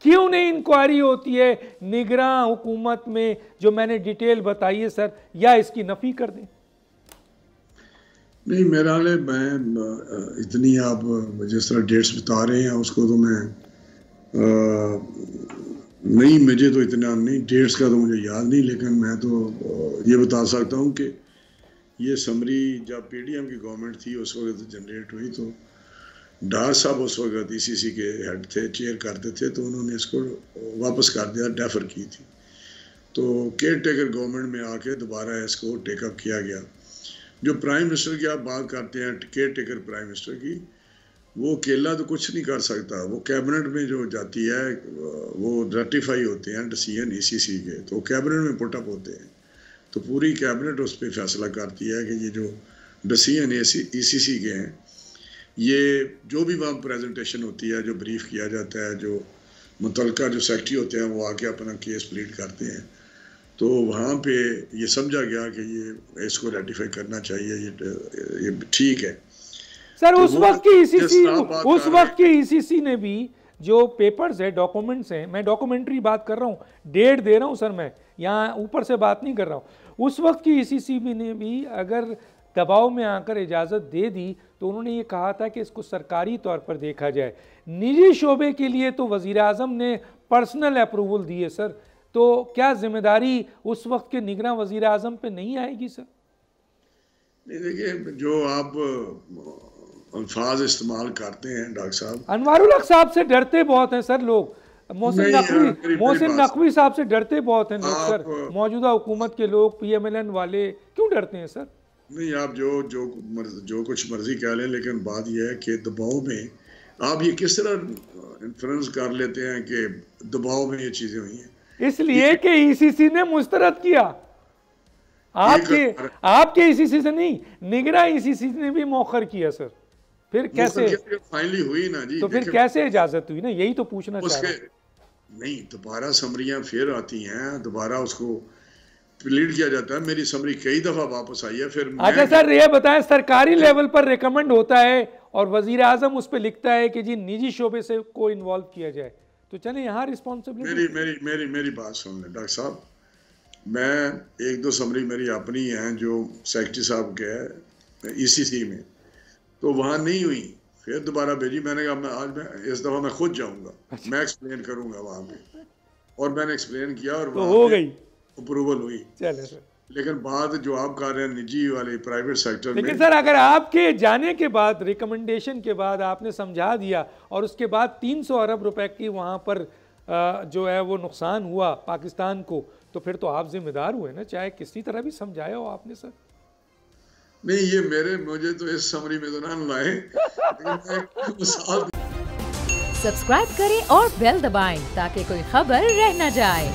क्यों नहीं इंक्वायरी होती है निगरान हुकूमत में जो मैंने डिटेल बताई है सर, या इसकी नफी कर दें? नहीं, मेरा हाल है, मैं इतनी आप जिस तरह डेट्स बता रहे हैं उसको तो मैं नहीं, मुझे तो इतना नहीं, डेट्स का तो मुझे याद नहीं, लेकिन मैं तो ये बता सकता हूँ कि ये समरी जब पीडीएम की गवर्नमेंट थी उस वक्त जनरेट हुई, तो डार साहब उस वक्त ईसीसी के हेड थे, चेयर करते थे, तो उन्होंने इसको वापस कर दिया, डेफर की थी। तो केयर टेकर गवर्नमेंट में आके दोबारा इसको टेकअप किया गया। जो प्राइम मिनिस्टर की आप बात करते हैं, केयर टेकर प्राइम मिनिस्टर की, वो अकेला तो कुछ नहीं कर सकता, वो कैबिनेट में जो जाती है वो रेटिफाई होते हैं डिसीजन ईसीसी के, तो कैबिनेट में पुटअप होते हैं, तो पूरी कैबिनेट उस पर फैसला करती है कि ये जो डिसीजन ईसीसी के हैं, ये जो भी वहाँ प्रेजेंटेशन होती है, जो ब्रीफ किया जाता है, जो मुतलका जो सेक्रेटरी होते हैं वो आके अपना केस प्लीड करते हैं, तो वहाँ पे ये समझा गया कि ये इसको रेटिफाई करना चाहिए, ये ठीक है सर। तो उस वक्त की ईसीसी ने भी जो पेपर्स है, डॉक्यूमेंट्स हैं, मैं डॉक्यूमेंट्री बात कर रहा हूँ, डेट दे रहा हूँ सर, मैं यहाँ ऊपर से बात नहीं कर रहा हूँ। उस वक्त की ईसीसी ने भी अगर दबाव में आकर इजाज़त दे दी तो उन्होंने ये कहा था कि इसको सरकारी तौर पर देखा जाए। निजी शोबे के लिए तो वज़ीर आज़म ने पर्सनल अप्रूवल दिए सर, तो क्या जिम्मेदारी उस वक्त के निगरान वज़ीर आज़म पे नहीं आएगी सर? नहीं, देखिए, जो आप अल्फाज इस्तेमाल करते हैं डॉक्टर साहब, अनवारुल हक साहब से डरते बहुत हैं सर लोग, मोहसिन नकवी साहब से डरते बहुत हैं लोग सर, मौजूदा हुकूमत के लोग, PMLN वाले क्यों डरते हैं सर? नहीं, आप जो कुछ मर्जी कह लें, लेकिन बात यह है कि दबाव में आप ये किस तरह इन्फ्लुएंस कर लेते हैं कि दबाव में ये चीजें हुई हैं, इसलिए कि ईसीसी ने मुस्तरद किया, आपके ईसीसी से नहीं, निगरान ईसीसी ने भी मौखर किया सर। फिर कैसे फाइनली हुई ना जी? तो फिर कैसे इजाजत हुई ना, यही तो पूछना चाह रहा हूं। नहीं, दोबारा समरियां फिर आती हैं, दोबारा उसको प्लीड किया जाता है। मेरी समरी कई दफा वापस आई है। फिर अच्छा सर, ये बताएं, सरकारी लेवल पर रिकमेंड होता है और वजीर आजम उस पर लिखता है कि जी निजी शोबे से को इन्वॉल्व किया जाए, तो चले यहाँ रिस्पॉन्सिबिलिटी। मेरी बात सुन लें डॉक्टर साहब, मैं एक दो समरी मेरी अपनी हैं जो सेक्रेटरी साहब के है ईसीसी में, तो वहाँ नहीं हुई, फिर दोबारा भेजी। मैंने कहा मैं इस दफ़ा मैं खुद जाऊँगा, मैं एक्सप्लेन करूँगा वहाँ पे, और मैंने एक्सप्लेन किया और तो हो गई, अप्रूवल हुई। चले सर, लेकिन बात जो आप कर रहे हैं निजी वाले प्राइवेट सेक्टर में, लेकिन सर अगर आपके जाने के बाद, रिकमेंडेशन के बाद आपने समझा दिया और उसके बाद 300 अरब रुपए की वहाँ पर जो है वो नुकसान हुआ पाकिस्तान को, तो फिर तो आप जिम्मेदार हुए ना, चाहे किसी तरह भी समझाया हो आपने सर। नहीं, ये मुझे तो इस समरी में तो ना लाए, सब्सक्राइब करें और बेल दबाएं ताकि कोई खबर रह न जाए।